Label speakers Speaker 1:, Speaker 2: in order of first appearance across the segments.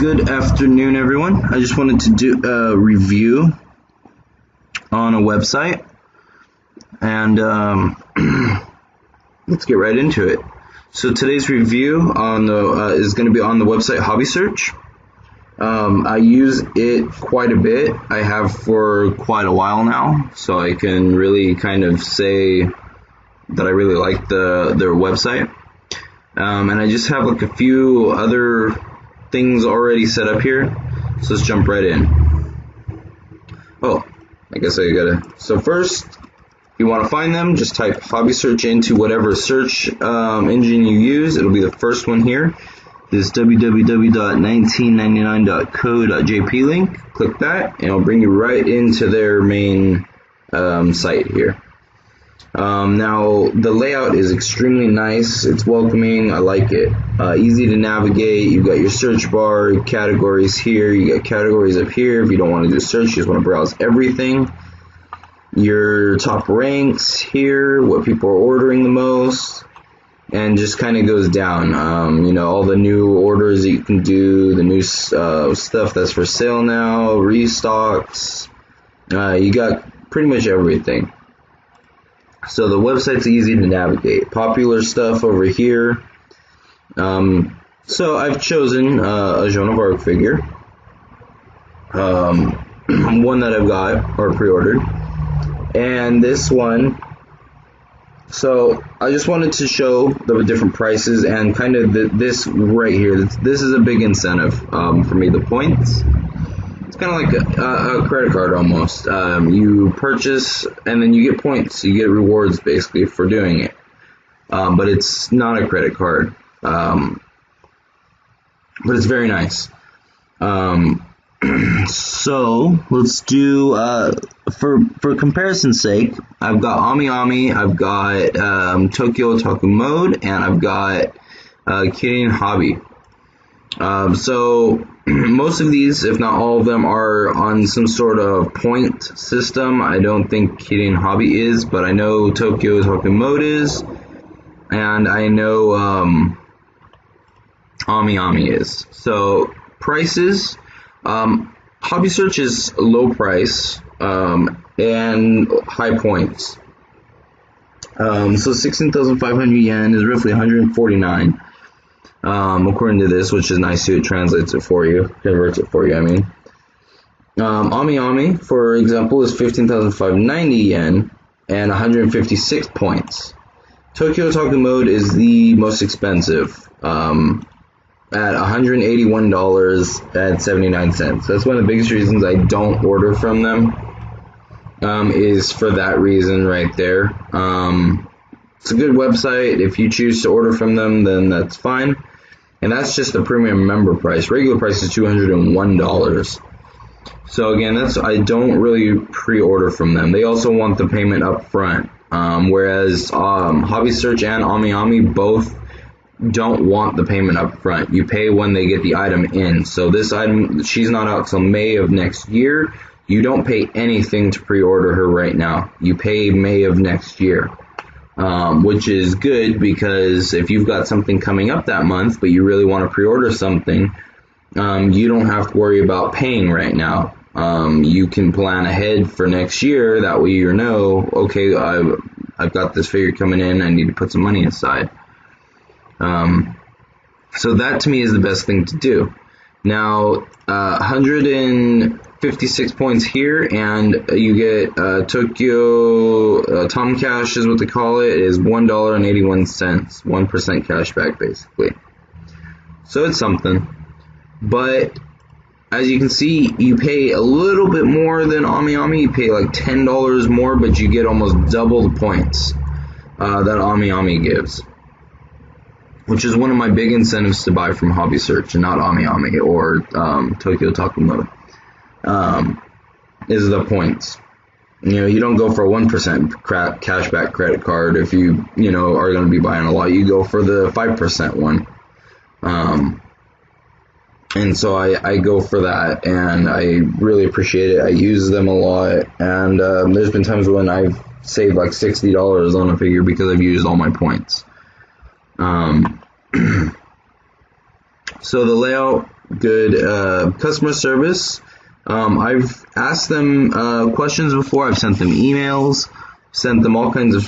Speaker 1: Good afternoon, everyone. I just wanted to do a review on a website, and let's get right into it. So today's review on the is going to be on the website Hobby Search. I use it quite a bit. I have for quite a while now, so I can really kind of say that I really like their website. And I just have like a few other things already set up here, so let's jump right in. Oh, I guess I gotta. So first, if you want to find them, just type Hobby Search into whatever search engine you use. It'll be the first one here. This www.1999.co.jp link. Click that, and it'll bring you right into their main site here. Now, the layout is extremely nice. It's welcoming. I like it. Easy to navigate. You've got your search bar, categories here. You got categories up here. If you don't want to do search, you just want to browse everything. Your top ranks here, what people are ordering the most, and just kind of goes down. All the new orders that you can do, the new stuff that's for sale now, restocks. You got pretty much everything. So the website's easy to navigate. Popular stuff over here. So I've chosen a Joan of Arc figure. One that I've got or pre-ordered. And this one. So I just wanted to show the different prices and kind of this right here. This is a big incentive for me, the points. It's kind of like a credit card almost. You purchase and then you get points. You get rewards basically for doing it. But it's not a credit card. But it's very nice. So let's do for comparison's sake, I've got Ami Ami, I've got Tokyo Otaku Mode, and I've got Kirin Hobby. So most of these, if not all of them, are on some sort of point system. I don't think Kirin Hobby is, but I know Tokyo Otaku Mode is, and I know Ami Ami is. So prices, Hobby Search is low price and high points. So 16,500 yen is roughly 149. According to this, which is nice too, it translates it for you, converts it for you, I mean. Ami Ami, for example, is 15,590 yen and 156 points. Tokyo Otaku Mode is the most expensive, at $181.79. That's one of the biggest reasons I don't order from them, is for that reason right there. It's a good website. If you choose to order from them, then that's fine. And that's just the premium member price. Regular price is $201. So again, I don't really pre-order from them. They also want the payment up front. Whereas Hobby Search and Ami Ami both don't want the payment up front. You pay when they get the item in. So this item, she's not out till May of next year. You don't pay anything to pre-order her right now. You pay May of next year. Which is good, because if you've got something coming up that month, but you really want to pre-order something, you don't have to worry about paying right now. You can plan ahead for next year. That way you know, okay, I've got this figure coming in. I need to put some money aside. So that to me is the best thing to do. Now, 156 points here, and you get Tokyo Tom Cash is what they call it. It is $1.81, 1% cash back basically. So it's something. But as you can see, you pay a little bit more than Ami Ami. You pay like $10 more, but you get almost double the points that Ami Ami gives, which is one of my big incentives to buy from Hobby Search and not Ami Ami or Tokyo Otaku Mode, is the points. You don't go for a 1% cashback credit card if you are going to be buying a lot. You go for the 5% one. And so I go for that, and I really appreciate it. I use them a lot, and there's been times when I've saved like $60 on a figure because I've used all my points. So the layout, good customer service. I've asked them questions before. I've sent them emails, sent them all kinds of,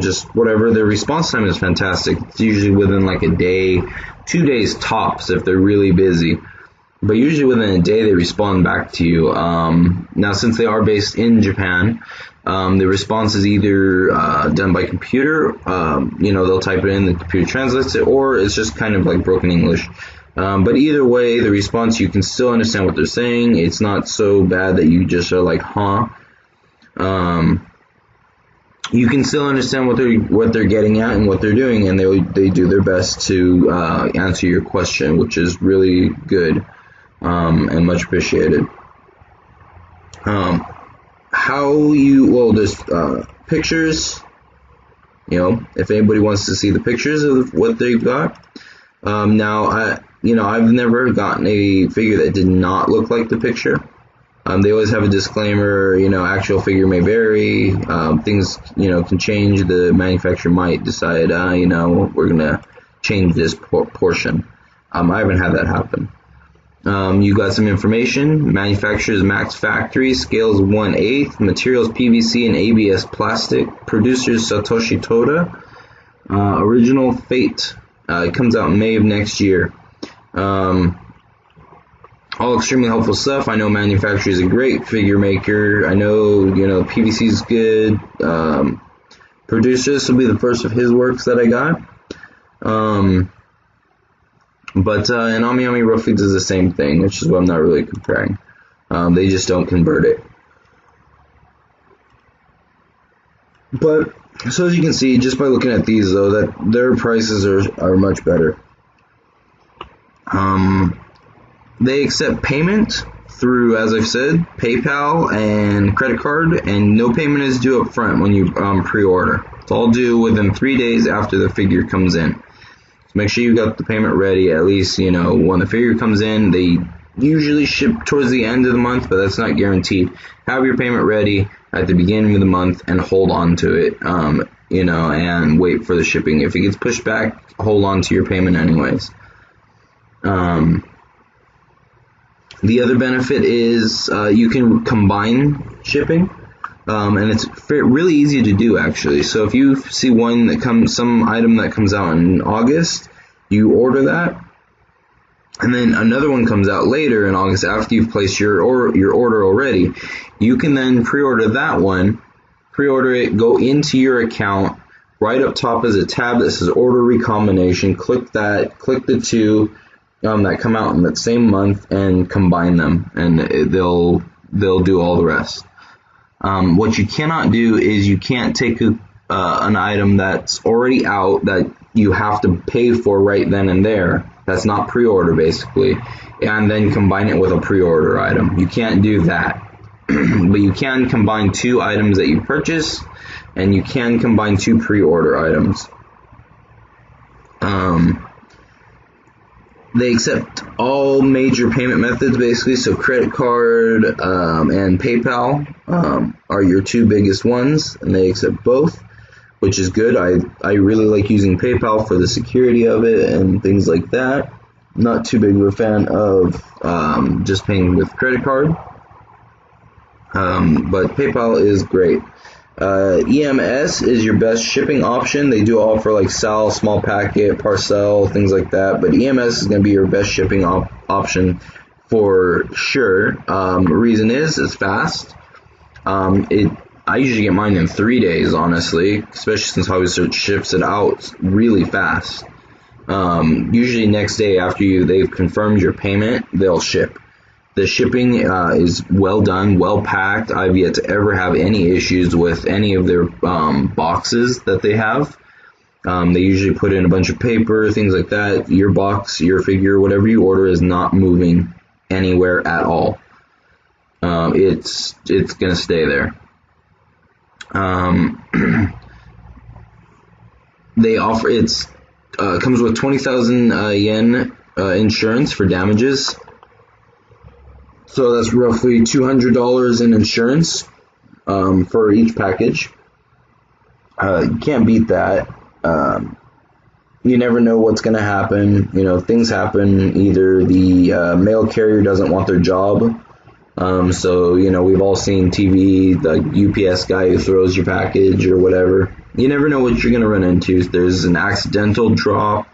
Speaker 1: just whatever. Their response time is fantastic. It's usually within like a day, 2 days tops if they're really busy. But usually within a day they respond back to you. Now, since they are based in Japan, the response is either done by computer, they'll type it in, the computer translates it, or it's just kind of like broken English. But either way, the response, you can still understand what they're saying. It's not so bad that you just are like, huh? You can still understand what they're getting at and what they're doing, and they do their best to answer your question, which is really good and much appreciated. There's pictures. If anybody wants to see the pictures of what they've got. I've never gotten a figure that did not look like the picture. They always have a disclaimer, actual figure may vary, things, can change, the manufacturer might decide, we're gonna change this portion. I haven't had that happen. You got some information. Manufacturers Max Factory, scales 1/8, materials PVC and ABS plastic, producers Satoshi Toda, original Fate, it comes out in May of next year. All extremely helpful stuff. I know manufacturer is a great figure maker. I know, PVC is good. Producer, this will be the first of his works that I got. But and AmiAmi roughly does the same thing, which is what I'm not really comparing. They just don't convert it. But so as you can see, just by looking at these though, that their prices are much better. They accept payment through, as I've said, PayPal and credit card, and no payment is due up front when you pre-order. It's all due within 3 days after the figure comes in. So make sure you got the payment ready at least, when the figure comes in. They usually ship towards the end of the month, but that's not guaranteed. Have your payment ready at the beginning of the month and hold on to it, and wait for the shipping. If it gets pushed back, hold on to your payment anyways. The other benefit is you can combine shipping, and it's really easy to do actually. So if you see some item that comes out in August, you order that, and then another one comes out later in August after you've placed your order already. You can then pre-order that one, pre-order it, go into your account. Right up top is a tab that says order recombination. Click that, click the two that come out in that same month and combine them, and they'll do all the rest. What you cannot do is you can't take an item that's already out that you have to pay for right then and there. That's not pre-order basically, and then combine it with a pre-order item. You can't do that. But you can combine two items that you purchase, and you can combine two pre-order items. They accept all major payment methods basically, so credit card and PayPal are your two biggest ones, and they accept both, which is good. I really like using PayPal for the security of it and things like that. Not too big of a fan of just paying with credit card, but PayPal is great. EMS is your best shipping option. They do offer like SAL, small packet, parcel, things like that, but EMS is going to be your best shipping option for sure. Reason is it's fast. I usually get mine in 3 days, honestly, especially since HobbySearch ships it out really fast. Usually next day after they've confirmed your payment, they'll ship. The shipping is well done, well packed. I've yet to ever have any issues with any of their boxes that they have. They usually put in a bunch of paper, things like that. Your box, your figure, whatever you order is not moving anywhere at all. It's gonna stay there. They offer comes with 20,000 yen insurance for damages. So that's roughly $200 in insurance for each package. You can't beat that. you never know what's going to happen. Things happen. Either the mail carrier doesn't want their job. So, we've all seen TV, the UPS guy who throws your package or whatever. You never know what you're going to run into. There's an accidental drop.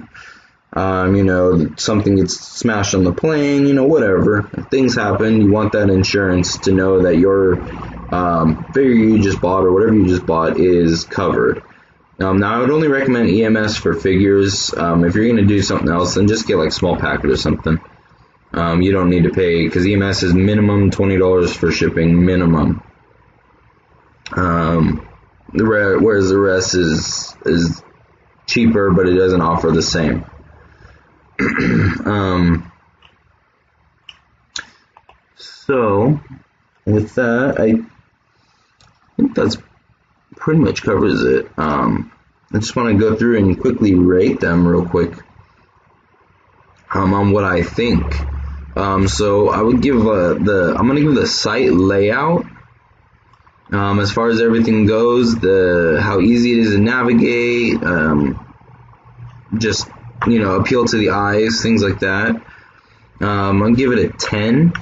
Speaker 1: Something gets smashed on the plane, whatever. Things happen. You want that insurance to know that your figure you just bought or whatever you just bought is covered. Now, I would only recommend EMS for figures. If you're going to do something else, then just get like small packet or something. You don't need to pay, because EMS is minimum $20 for shipping, minimum. Whereas the rest is cheaper, but it doesn't offer the same. So, with that, I think that's pretty much covers it. I just want to go through and quickly rate them real quick on what I think. So I would give I'm gonna give the site layout. As far as everything goes, how easy it is to navigate, just appeal to the eyes, things like that. I'll give it a 10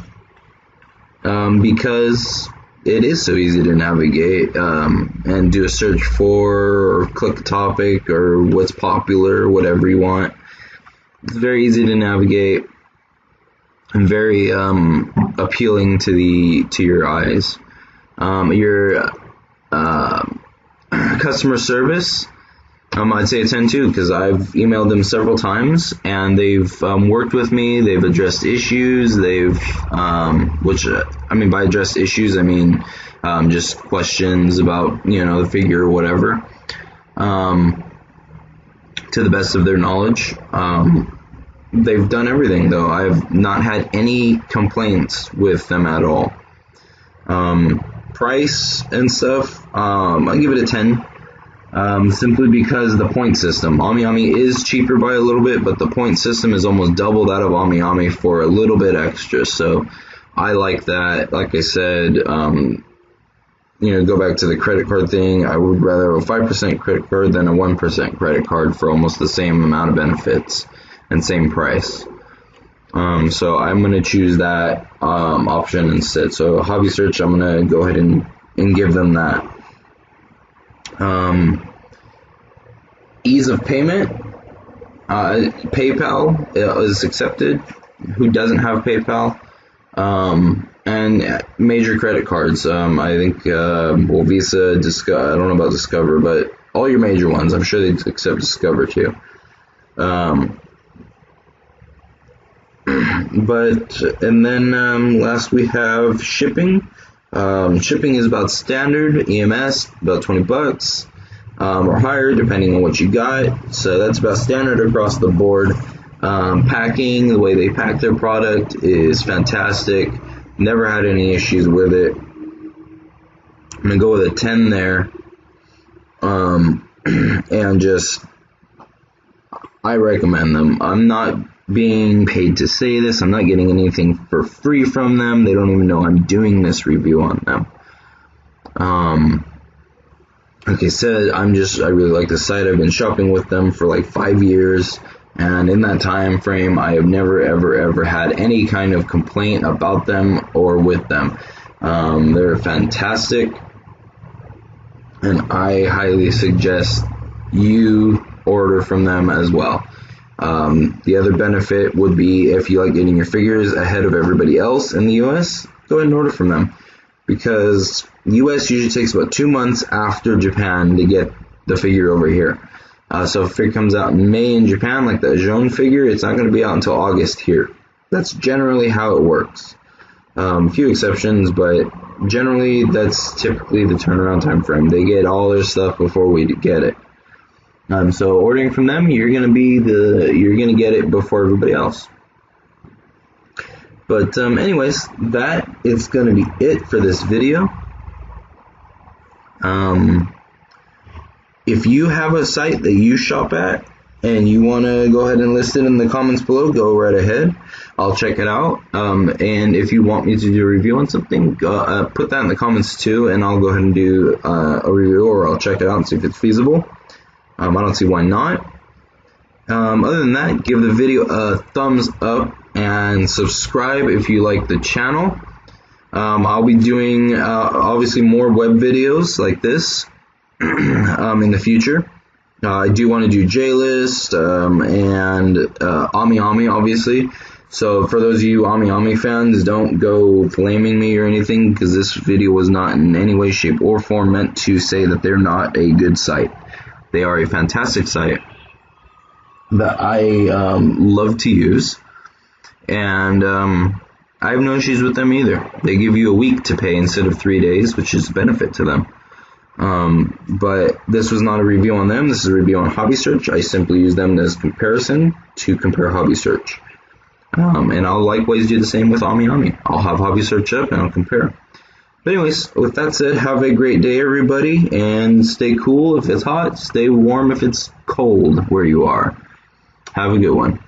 Speaker 1: because it is so easy to navigate and do a search for or click a topic or what's popular or whatever you want. It's very easy to navigate and very appealing to your eyes. Your customer service, I'd say a 10 too, because I've emailed them several times and they've worked with me. They've addressed issues. They've by addressed issues I mean just questions about the figure or whatever, to the best of their knowledge. They've done everything though. I've not had any complaints with them at all. Price and stuff, I'll give it a 10. Simply because the point system. AmiAmi is cheaper by a little bit, but the point system is almost double that of AmiAmi for a little bit extra. So I like that. Like I said, go back to the credit card thing. I would rather have a 5% credit card than a 1% credit card for almost the same amount of benefits and same price. So I'm going to choose that option instead. So Hobby Search, I'm going to go ahead and give them that. Ease of payment, PayPal is accepted. Who doesn't have PayPal? And major credit cards. I think Visa, Discover. I don't know about Discover, but all your major ones. I'm sure they accept Discover too. Last we have shipping. Shipping is about standard. EMS about $20 or higher, depending on what you got. So that's about standard across the board. Packing, the way they pack their product is fantastic. Never had any issues with it. I'm gonna go with a 10 there. And just, I recommend them. I'm not being paid to say this. I'm not getting anything for free from them. They don't even know I'm doing this review on them. Like I said, I really like the site. I've been shopping with them for like 5 years, and in that time frame, I have never ever had any kind of complaint about them or with them. They're fantastic, and I highly suggest you order from them as well. The other benefit would be if you like getting your figures ahead of everybody else in the US, go ahead and order from them, because the US usually takes about 2 months after Japan to get the figure over here. So if it comes out in May in Japan, like the Jaune figure, it's not going to be out until August here. That's generally how it works. A few exceptions, but generally that's typically the turnaround time frame. They get all their stuff before we get it. So ordering from them, you're gonna get it before everybody else. But anyways, that is gonna be it for this video. If you have a site that you shop at and you want to go ahead and list it in the comments below, go right ahead. I'll check it out. And if you want me to do a review on something, put that in the comments too, and I'll go ahead and do a review, or I'll check it out and see if it's feasible. I don't see why not. Other than that, give the video a thumbs up and subscribe if you like the channel. I'll be doing obviously more web videos like this in the future. I do want to do JList and AmiAmi, obviously. So for those of you AmiAmi fans, don't go blaming me or anything, because this video was not in any way, shape, or form meant to say that they're not a good site. They are a fantastic site that I love to use, and I have no issues with them either. They give you a week to pay instead of 3 days, which is a benefit to them. But this was not a review on them. This is a review on Hobby Search. I simply use them as comparison to compare Hobby Search. And I'll likewise do the same with AmiAmi. I'll have Hobby Search up and I'll compare. But anyways, with that said, have a great day, everybody, and stay cool if it's hot, stay warm if it's cold where you are. Have a good one.